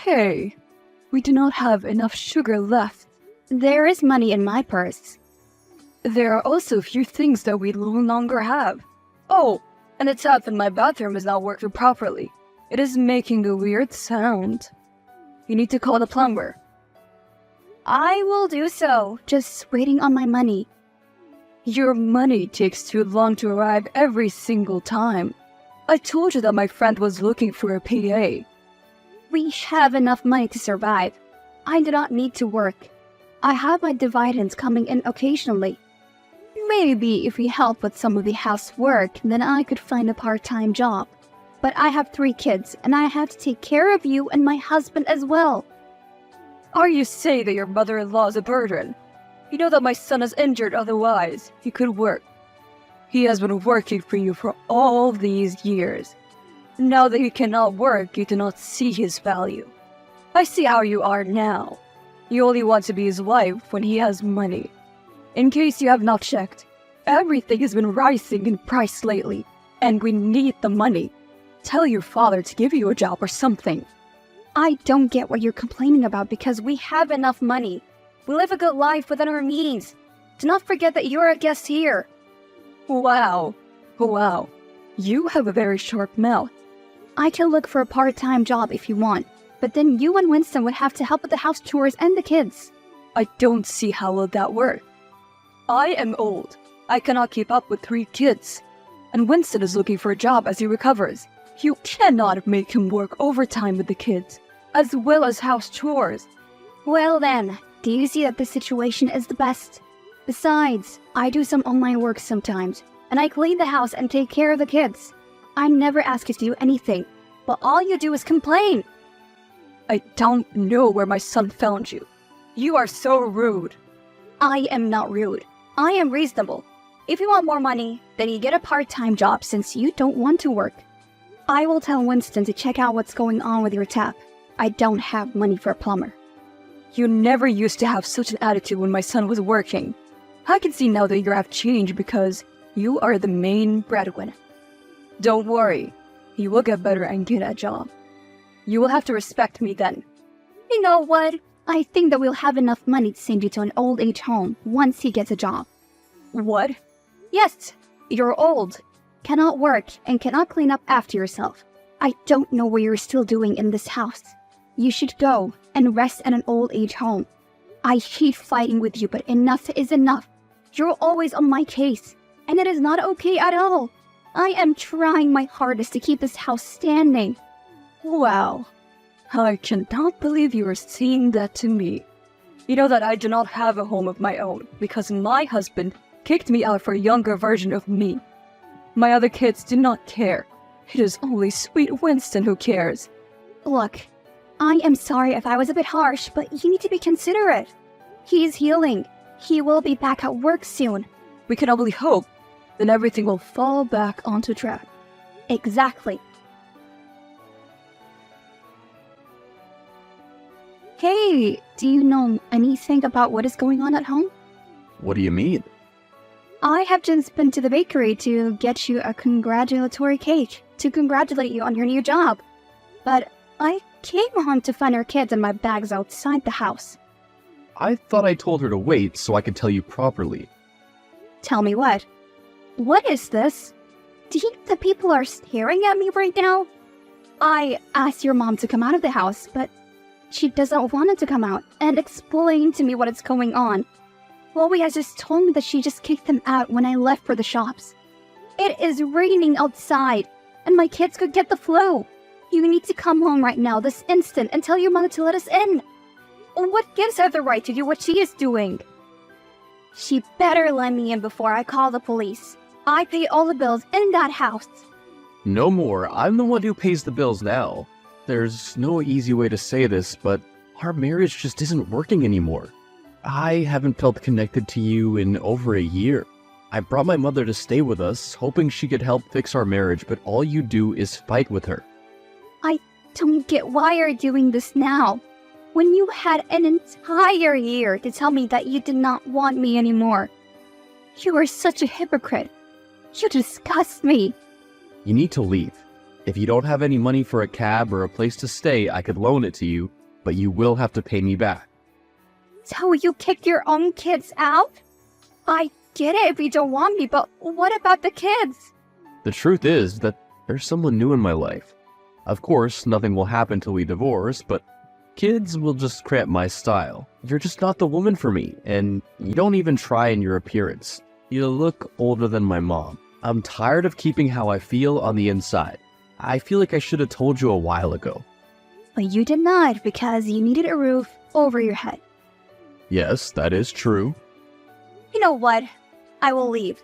Hey, we do not have enough sugar left. There is money in my purse. There are also a few things that we no longer have. Oh, and the tap in my bathroom is not working properly. It is making a weird sound. You need to call the plumber. I will do so, just waiting on my money. Your money takes too long to arrive every single time. I told you that my friend was looking for a PA. We have enough money to survive. I do not need to work. I have my dividends coming in occasionally. Maybe if we help with some of the housework, then I could find a part-time job. But I have 3 kids, and I have to take care of you and my husband as well. Are you saying that your mother-in-law is a burden? You know that my son is injured, otherwise he could work. He has been working for you for all these years. Now that he cannot work, you do not see his value. I see how you are now. You only want to be his wife when he has money. In case you have not checked, everything has been rising in price lately, and we need the money. Tell your father to give you a job or something. I don't get what you're complaining about because we have enough money. We live a good life within our means. Do not forget that you're a guest here. Wow. You have a very sharp mouth. I can look for a part-time job if you want, but then you and Winston would have to help with the house chores and the kids. I don't see how will that work. I am old. I cannot keep up with 3 kids. And Winston is looking for a job as he recovers. You cannot make him work overtime with the kids, as well as house chores. Well then, do you see that this situation is the best? Besides, I do some online work sometimes, and I clean the house and take care of the kids. I never ask you to do anything, but all you do is complain. I don't know where my son found you. You are so rude. I am not rude. I am reasonable. If you want more money, then you get a part-time job since you don't want to work. I will tell Winston to check out what's going on with your tap. I don't have money for a plumber. You never used to have such an attitude when my son was working. I can see now that you have changed because you are the main breadwinner. Don't worry, he will get better and get a job. You will have to respect me then. You know what? I think that we'll have enough money to send you to an old age home once he gets a job. What? Yes, you're old, cannot work, and cannot clean up after yourself. I don't know what you're still doing in this house. You should go and rest at an old age home. I hate fighting with you, but enough is enough. You're always on my case, and it is not okay at all. I am trying my hardest to keep this house standing. Wow. I cannot believe you are saying that to me. You know that I do not have a home of my own because my husband kicked me out for a younger version of me. My other kids do not care. It is only sweet Winston who cares. Look, I am sorry if I was a bit harsh, but you need to be considerate. He is healing. He will be back at work soon. We can only hope. Then everything will fall back onto track. Exactly. Hey, do you know anything about what is going on at home? What do you mean? I have just been to the bakery to get you a congratulatory cake to congratulate you on your new job. But I came home to find our kids and my bags outside the house. I thought I told her to wait so I could tell you properly. Tell me what? What is this? Do you know that people are staring at me right now? I asked your mom to come out of the house, but she doesn't want to come out and explain to me what is going on. Chloe has just told me that she just kicked them out when I left for the shops. It is raining outside, and my kids could get the flu. You need to come home right now, this instant, and tell your mother to let us in. What gives her the right to do what she is doing? She better let me in before I call the police. I pay all the bills in that house. No more. I'm the one who pays the bills now. There's no easy way to say this, but our marriage just isn't working anymore. I haven't felt connected to you in over a year. I brought my mother to stay with us, hoping she could help fix our marriage, but all you do is fight with her. I don't get why you're doing this now, when you had an entire year to tell me that you did not want me anymore. You are such a hypocrite. You disgust me. You need to leave. If you don't have any money for a cab or a place to stay, I could loan it to you, but you will have to pay me back. So you kicked your own kids out? I get it if you don't want me, but what about the kids? The truth is that there's someone new in my life. Of course, nothing will happen till we divorce, but kids will just cramp my style. You're just not the woman for me, and you don't even try in your appearance. You look older than my mom. I'm tired of keeping how I feel on the inside. I feel like I should have told you a while ago. But you did not because you needed a roof over your head. Yes, that is true. You know what? I will leave.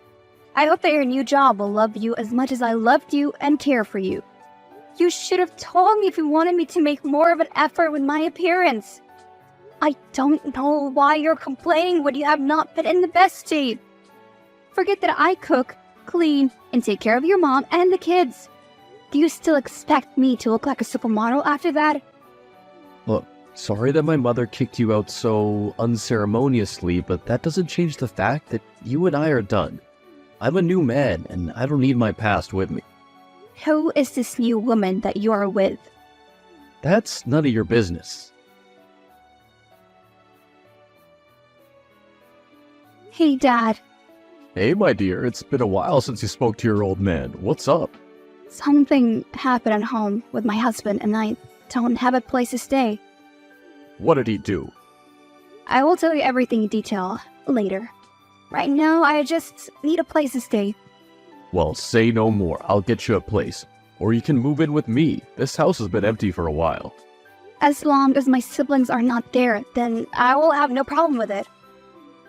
I hope that your new job will love you as much as I loved you and care for you. You should have told me if you wanted me to make more of an effort with my appearance. I don't know why you're complaining when you have not been in the best shape. Forget that I cook, clean, and take care of your mom and the kids. Do you still expect me to look like a supermodel after that? Look, sorry that my mother kicked you out so unceremoniously, but that doesn't change the fact that you and I are done. I'm a new man, and I don't need my past with me. Who is this new woman that you are with? That's none of your business. Hey, Dad. Hey, my dear, it's been a while since you spoke to your old man. What's up? Something happened at home with my husband and I don't have a place to stay. What did he do? I will tell you everything in detail later. Right now, I just need a place to stay. Well, say no more. I'll get you a place. Or you can move in with me. This house has been empty for a while. As long as my siblings are not there, then I will have no problem with it.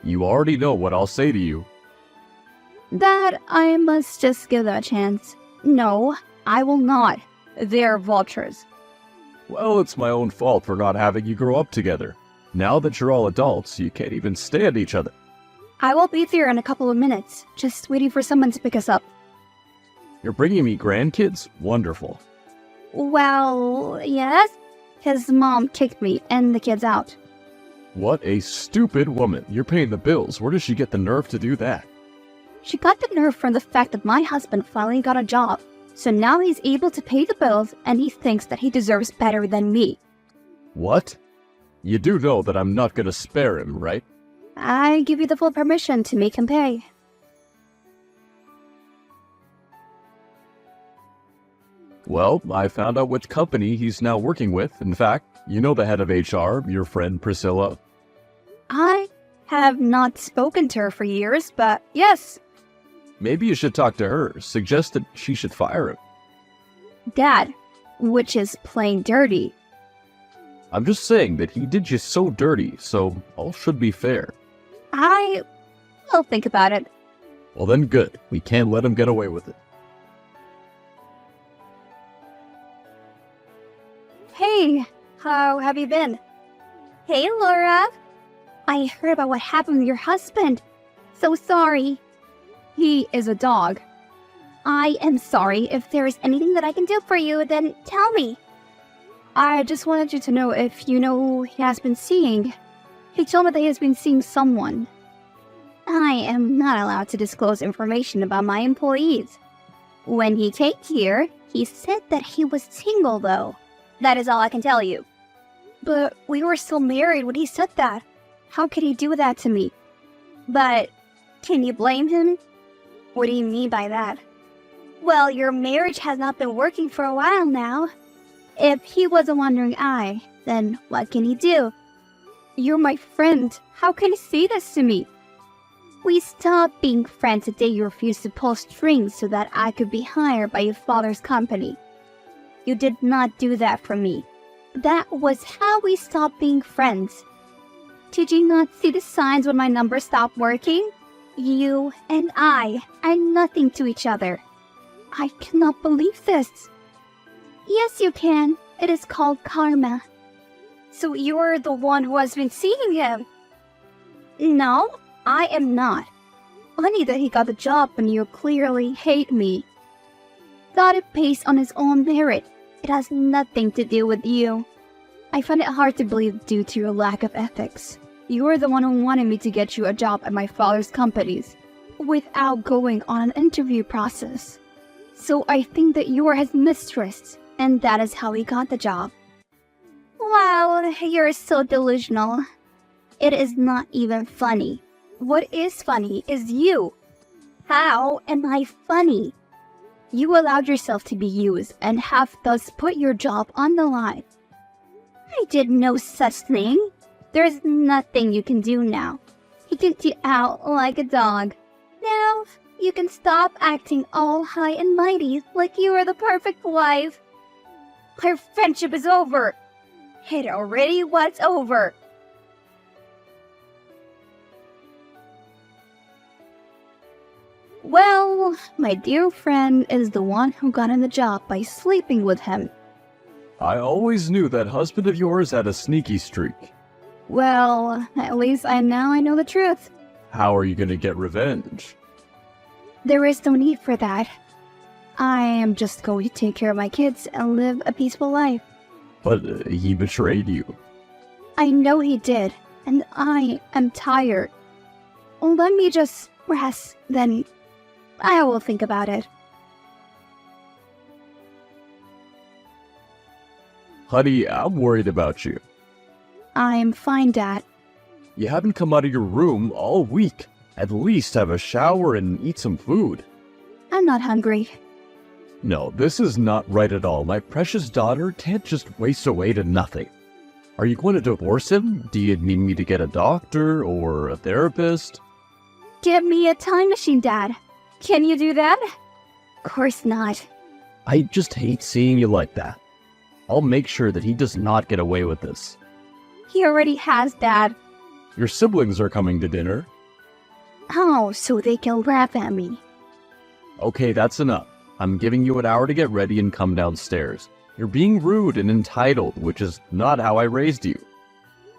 You already know what I'll say to you. That I must just give them a chance. No, I will not. They're vultures. Well, it's my own fault for not having you grow up together. Now that you're all adults, you can't even stand each other. I will be there in a couple of minutes, just waiting for someone to pick us up. You're bringing me grandkids? Wonderful. Well, yes. His mom kicked me and the kids out. What a stupid woman. You're paying the bills. Where does she get the nerve to do that? She got the nerve from the fact that my husband finally got a job. So now he's able to pay the bills and he thinks that he deserves better than me. What? You do know that I'm not gonna spare him, right? I give you the full permission to make him pay. Well, I found out which company he's now working with. In fact, you know the head of HR, your friend Priscilla. I have not spoken to her for years, but yes. Maybe you should talk to her. Suggest that she should fire him. Dad, which is plain dirty. I'm just saying that he did you so dirty, so all should be fair. I'll think about it. Well then good. We can't let him get away with it. Hey, how have you been? Hey, Laura. I heard about what happened with your husband. So sorry. He is a dog. I am sorry. If there is anything that I can do for you, then tell me. I just wanted you to know if you know who he has been seeing. He told me that he has been seeing someone. I am not allowed to disclose information about my employees. When he came here, he said that he was single, though. That is all I can tell you. But we were still married when he said that. How could he do that to me? But can you blame him? What do you mean by that? Well, your marriage has not been working for a while now. If he was a wandering eye, then what can he do? You're my friend. How can you say this to me? We stopped being friends the day you refused to pull strings so that I could be hired by your father's company. You did not do that for me. That was how we stopped being friends. Did you not see the signs when my number stopped working? You and I are nothing to each other. I cannot believe this. Yes, you can. It is called karma. So you're the one who has been seeing him? No, I am not. Funny that he got the job when you clearly hate me. Got it based on his own merit. It has nothing to do with you. I find it hard to believe due to your lack of ethics. You were the one who wanted me to get you a job at my father's companies without going on an interview process. So I think that you are his mistress, and that is how he got the job. Wow, you're so delusional. It is not even funny. What is funny is you. How am I funny? You allowed yourself to be used and have thus put your job on the line. I did no such thing. There's nothing you can do now. He kicked you out like a dog. Now, you can stop acting all high and mighty like you are the perfect wife. Our friendship is over. It already was over. Well, my dear friend is the one who got in the job by sleeping with him. I always knew that husband of yours had a sneaky streak. Well, at least I know the truth. How are you going to get revenge? There is no need for that. I am just going to take care of my kids and live a peaceful life. But he betrayed you. I know he did, and I am tired. Let me just rest, then I will think about it. Honey, I'm worried about you. I am fine, Dad. You haven't come out of your room all week. At least have a shower and eat some food. I'm not hungry. No, this is not right at all. My precious daughter can't just waste away to nothing. Are you going to divorce him? Do you need me to get a doctor or a therapist? Give me a time machine, Dad. Can you do that? Of course not. I just hate seeing you like that. I'll make sure that he does not get away with this. He already has, Dad. Your siblings are coming to dinner. Oh, so they can laugh at me. Okay, that's enough. I'm giving you an hour to get ready and come downstairs. You're being rude and entitled, which is not how I raised you.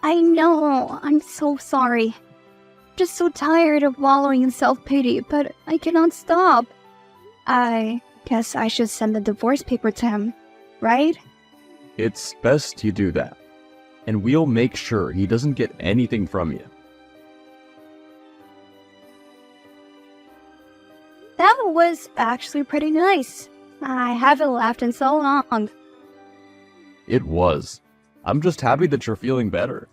I know. I'm so sorry. Just so tired of wallowing in self-pity, but I cannot stop. I guess I should send the divorce paper to him, right? It's best you do that. And we'll make sure he doesn't get anything from you. That was actually pretty nice. I haven't laughed in so long. It was. I'm just happy that you're feeling better.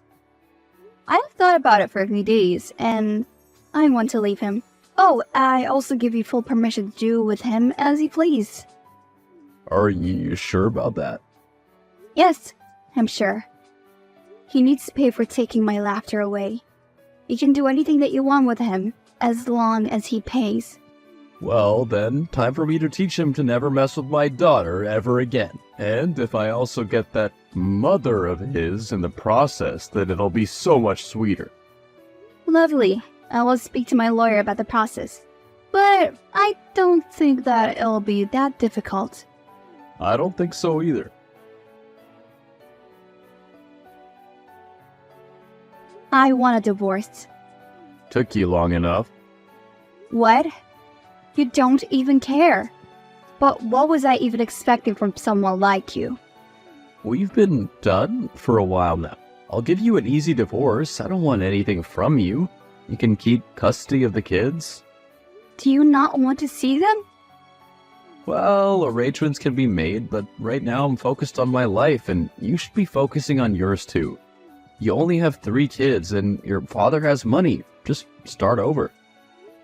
I've thought about it for a few days, and I want to leave him. Oh, I also give you full permission to do with him as you please. Are you sure about that? Yes, I'm sure. He needs to pay for taking my laughter away. You can do anything that you want with him, as long as he pays. Well, then, time for me to teach him to never mess with my daughter ever again. And if I also get that mother of his in the process, then it'll be so much sweeter. Lovely. I will speak to my lawyer about the process. But I don't think that it'll be that difficult. I don't think so either. I want a divorce. Took you long enough. What? You don't even care. But what was I even expecting from someone like you? We've been done for a while now. I'll give you an easy divorce. I don't want anything from you. You can keep custody of the kids. Do you not want to see them? Well, arrangements can be made, but right now I'm focused on my life, and you should be focusing on yours too. You only have 3 kids, and your father has money. Just start over.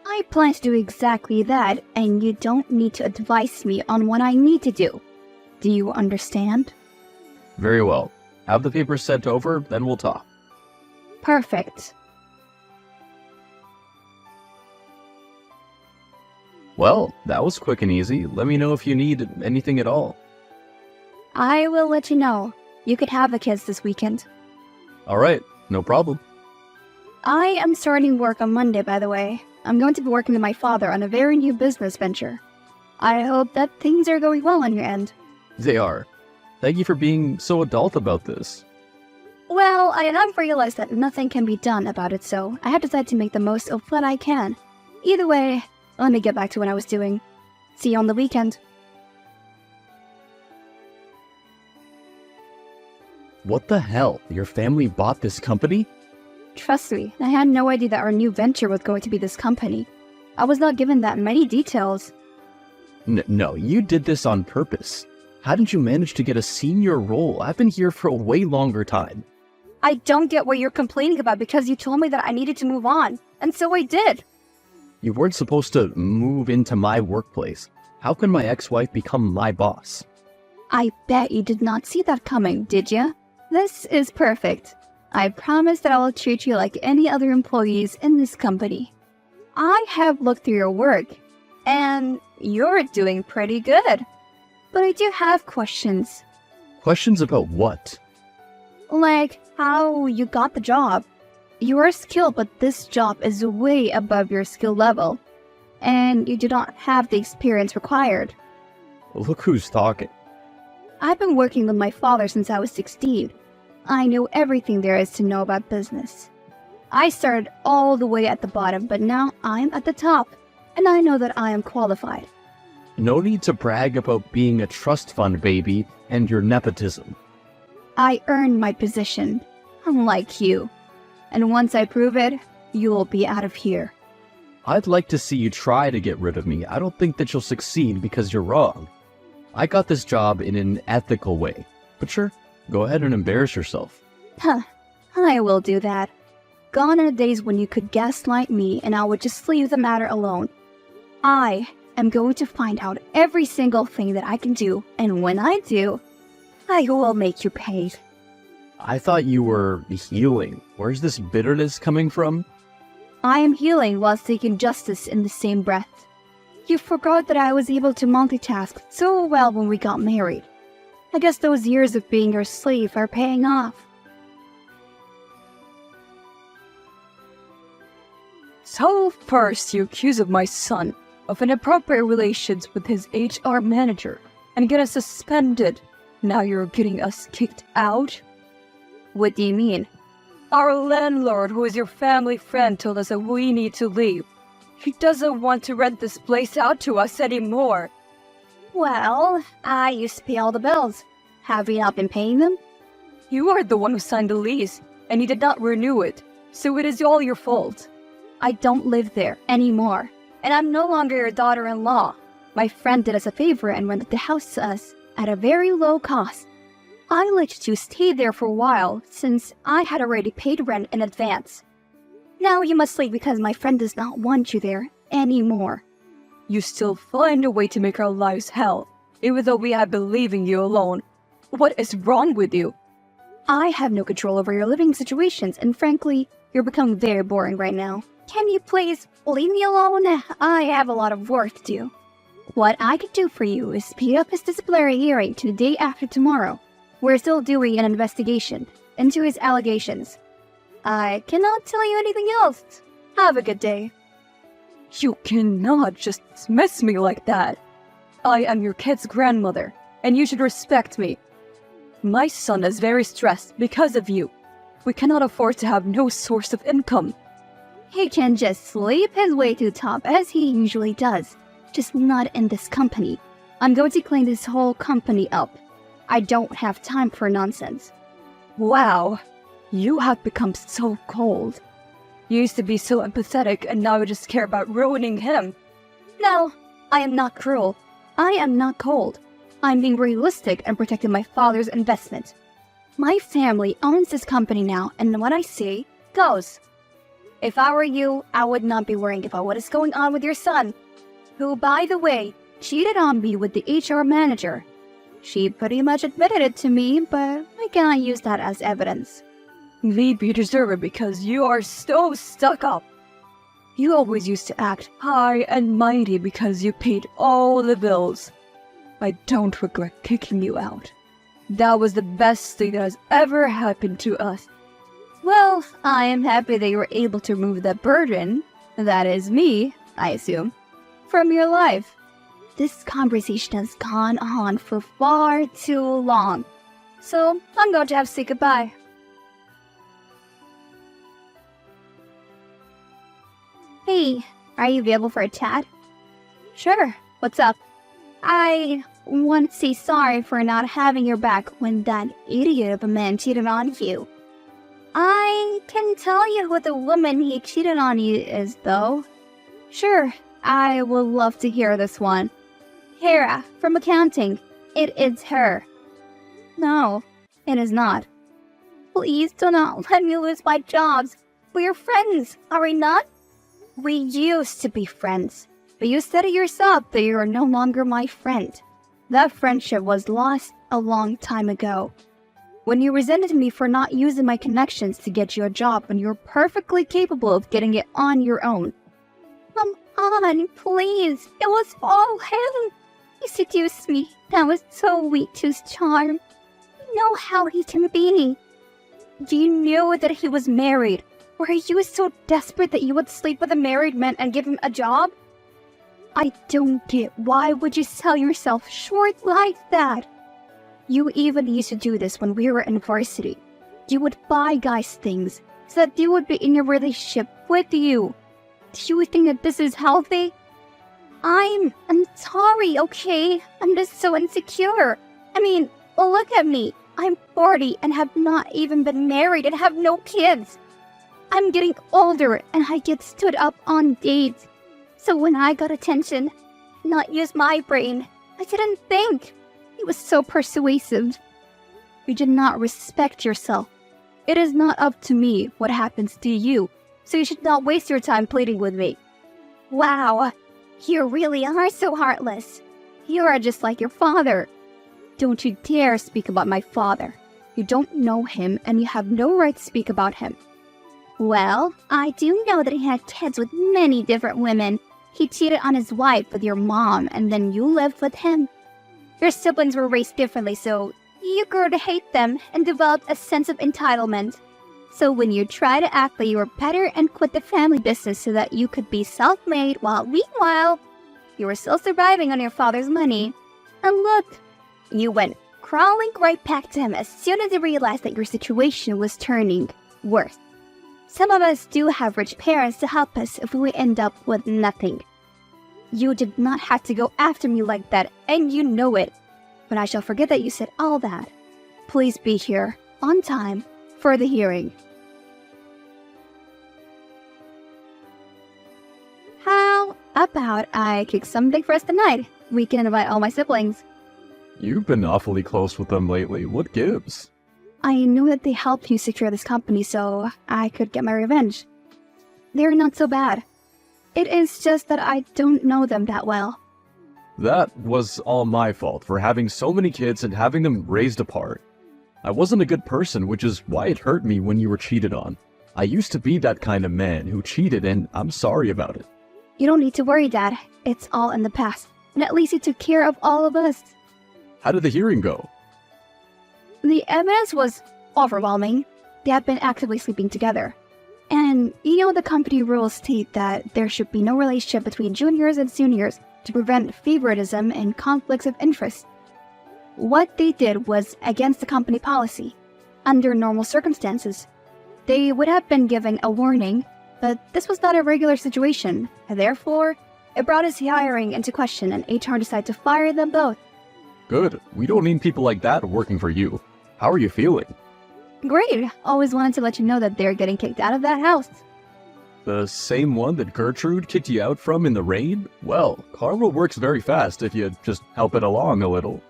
I plan to do exactly that, and you don't need to advise me on what I need to do. Do you understand? Very well. Have the papers sent over, then we'll talk. Perfect. Well, that was quick and easy. Let me know if you need anything at all. I will let you know. You could have the kids this weekend. Alright, no problem. I am starting work on Monday, by the way. I'm going to be working with my father on a very new business venture. I hope that things are going well on your end. They are. Thank you for being so adult about this. Well, I have realized that nothing can be done about it, so I have decided to make the most of what I can. Either way, let me get back to what I was doing. See you on the weekend. What the hell? Your family bought this company? Trust me, I had no idea that our new venture was going to be this company. I was not given that many details. No, you did this on purpose. How did you manage to get a senior role? I've been here for a way longer time. I don't get what you're complaining about because you told me that I needed to move on, and so I did. You weren't supposed to move into my workplace. How can my ex-wife become my boss? I bet you did not see that coming, did ya? This is perfect. I promise that I will treat you like any other employees in this company. I have looked through your work, and you're doing pretty good. But I do have questions. Questions about what? Like how you got the job. You are skilled, but this job is way above your skill level, and you do not have the experience required. Look who's talking. I've been working with my father since I was 16. I know everything there is to know about business. I started all the way at the bottom, but now I'm at the top, and I know that I am qualified. No need to brag about being a trust fund baby and your nepotism. I earned my position, unlike you. And once I prove it, you will be out of here. I'd like to see you try to get rid of me. I don't think that you'll succeed because you're wrong. I got this job in an ethical way. But sure, go ahead and embarrass yourself. Huh, I will do that. Gone are the days when you could gaslight me and I would just leave the matter alone. I am going to find out every single thing that I can do, and when I do, I will make you pay. I thought you were healing. Where's this bitterness coming from? I am healing while seeking justice in the same breath. You forgot that I was able to multitask so well when we got married. I guess those years of being your slave are paying off. So first you accuse of my son of inappropriate relations with his HR manager and get us suspended. Now you're getting us kicked out? What do you mean? Our landlord, who is your family friend, told us that we need to leave. He doesn't want to rent this place out to us anymore. Well, I used to pay all the bills. Have you not been paying them? You are the one who signed the lease, and you did not renew it, so it is all your fault. I don't live there anymore, and I'm no longer your daughter-in-law. My friend did us a favor and rented the house to us at a very low cost. I let you stay there for a while since I had already paid rent in advance. Now you must leave because my friend does not want you there anymore. You still find a way to make our lives hell, even though we have been leaving you alone. What is wrong with you? I have no control over your living situations, and frankly, you're becoming very boring right now. Can you please leave me alone? I have a lot of work to do. What I could do for you is speed up his disciplinary hearing to the day after tomorrow. We're still doing an investigation into his allegations. I cannot tell you anything else. Have a good day. You cannot just dismiss me like that. I am your kid's grandmother, and you should respect me. My son is very stressed because of you. We cannot afford to have no source of income. He can just sleep his way to the top as he usually does, just not in this company. I'm going to clean this whole company up. I don't have time for nonsense. Wow, you have become so cold. You used to be so empathetic, and now you just care about ruining him. No, I am not cruel. I am not cold. I'm being realistic and protecting my father's investment. My family owns this company now, and what I say goes. If I were you, I would not be worrying about what is going on with your son, who, by the way, cheated on me with the HR manager. She pretty much admitted it to me, but I cannot use that as evidence. Maybe you deserve it because you are so stuck up. You always used to act high and mighty because you paid all the bills. I don't regret kicking you out. That was the best thing that has ever happened to us. Well, I am happy that you were able to remove that burden, that is me, I assume, from your life. This conversation has gone on for far too long, so I'm going to have to say goodbye. Hey, are you available for a chat? Sure, what's up? I want to say sorry for not having your back when that idiot of a man cheated on you. I can tell you who the woman he cheated on you is, though. Sure, I would love to hear this one. Kara, from accounting. It is her. No, it is not. Please do not let me lose my jobs. We're friends, are we not? We used to be friends, but you said it yourself that you are no longer my friend. That friendship was lost a long time ago. When you resented me for not using my connections to get you a job when you're perfectly capable of getting it on your own. Come on, please. It was all him. He seduced me. I was so weak to his charm. You know how he can be. You knew that he was married. Were you so desperate that you would sleep with a married man and give him a job? I don't get why would you sell yourself short like that? You even used to do this when we were in varsity. You would buy guys things so that they would be in a relationship with you. Do you think that this is healthy? I'm sorry, okay? I'm just so insecure. I mean, look at me. I'm 40 and have not even been married and have no kids. I'm getting older and I get stood up on dates. So when I got attention, not use my brain, I didn't think. He was so persuasive. You did not respect yourself. It is not up to me what happens to you, so you should not waste your time pleading with me. Wow, you really are so heartless. You are just like your father. Don't you dare speak about my father. You don't know him and you have no right to speak about him. Well, I do know that he had kids with many different women. He cheated on his wife with your mom and then you lived with him. Your siblings were raised differently, so you grew to hate them and developed a sense of entitlement. So when you try to act like you were better and quit the family business so that you could be self-made, while meanwhile, you were still surviving on your father's money. And look, you went crawling right back to him as soon as you realized that your situation was turning worse. Some of us do have rich parents to help us if we end up with nothing. You did not have to go after me like that, and you know it. But I shall forget that you said all that. Please be here, on time, for the hearing. How about I cook something for us tonight? We can invite all my siblings. You've been awfully close with them lately. What gives? I knew that they helped you secure this company so I could get my revenge. They're not so bad. It is just that I don't know them that well. That was all my fault for having so many kids and having them raised apart. I wasn't a good person, which is why it hurt me when you were cheated on. I used to be that kind of man who cheated, and I'm sorry about it. You don't need to worry, Dad. It's all in the past. And at least you took care of all of us. How did the hearing go? The evidence was overwhelming. They had been actively sleeping together. And you know the company rules state that there should be no relationship between juniors and seniors to prevent favoritism and conflicts of interest. What they did was against the company policy. Under normal circumstances, they would have been given a warning, but this was not a regular situation. Therefore, it brought his hiring into question and HR decided to fire them both. Good. We don't need people like that working for you. How are you feeling? Great. Always wanted to let you know that they're getting kicked out of that house. The same one that Gertrude kicked you out from in the rain? Well, karma works very fast if you just help it along a little.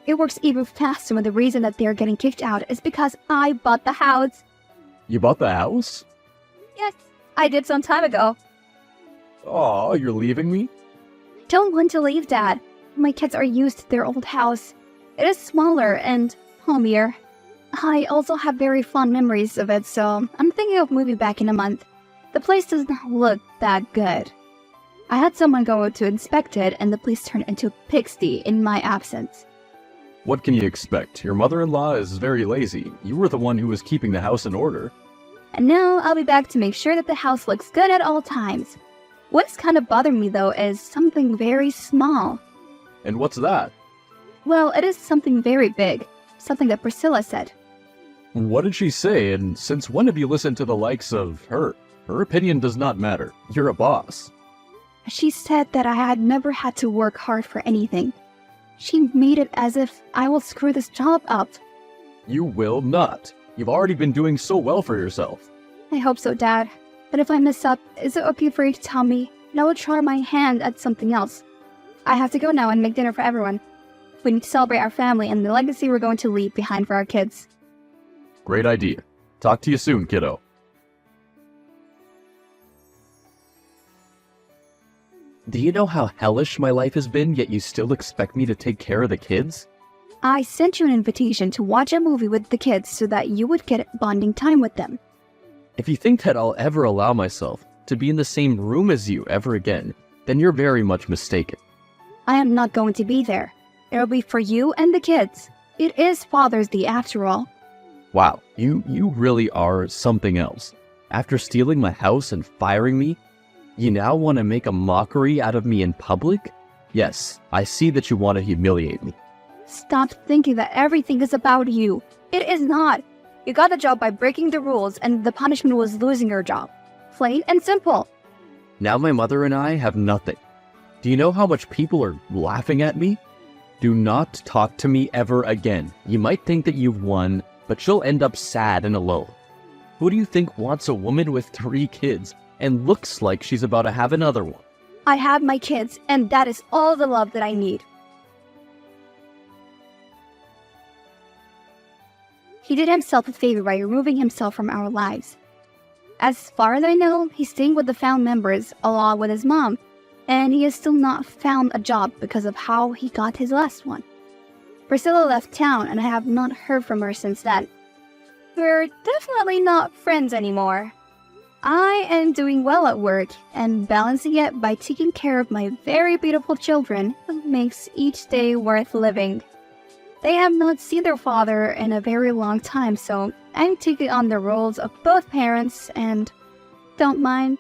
It works even faster when the reason that they're getting kicked out is because I bought the house. You bought the house? Yes, I did some time ago. Aw, you're leaving me? Don't want to leave, Dad. My kids are used to their old house. It is smaller and homier. I also have very fond memories of it, so I'm thinking of moving back in a month. The place does not look that good. I had someone go to inspect it, and the place turned into a pigsty in my absence. What can you expect? Your mother-in-law is very lazy. You were the one who was keeping the house in order. And now I'll be back to make sure that the house looks good at all times. What's kind of bothering me, though, is something very small. And what's that? Well, it is something very big. Something that Priscilla said. What did she say, and since when have you listened to the likes of her? Her opinion does not matter. You're a boss. She said that I had never had to work hard for anything. She made it as if I will screw this job up. You will not. You've already been doing so well for yourself. I hope so, Dad. But if I mess up, is it okay for you to tell me? And I will try my hand at something else. I have to go now and make dinner for everyone. We need to celebrate our family and the legacy we're going to leave behind for our kids. Great idea. Talk to you soon, kiddo. Do you know how hellish my life has been, yet you still expect me to take care of the kids? I sent you an invitation to watch a movie with the kids so that you would get bonding time with them. If you think that I'll ever allow myself to be in the same room as you ever again, then you're very much mistaken. I am not going to be there. It'll be for you and the kids. It is Father's Day after all. Wow, you really are something else. After stealing my house and firing me, you now want to make a mockery out of me in public? Yes, I see that you want to humiliate me. Stop thinking that everything is about you. It is not. You got the job by breaking the rules, and the punishment was losing your job. Plain and simple. Now my mother and I have nothing. Do you know how much people are laughing at me? Do not talk to me ever again. You might think that you've won, but you'll end up sad and alone. Who do you think wants a woman with 3 kids and looks like she's about to have another one? I have my kids, and that is all the love that I need. He did himself a favor by removing himself from our lives. As far as I know, he's staying with the found members along with his mom, and he has still not found a job because of how he got his last one. Priscilla left town, and I have not heard from her since then. We're definitely not friends anymore. I am doing well at work, and balancing it by taking care of my very beautiful children makes each day worth living. They have not seen their father in a very long time, so I'm taking on the roles of both parents and don't mind.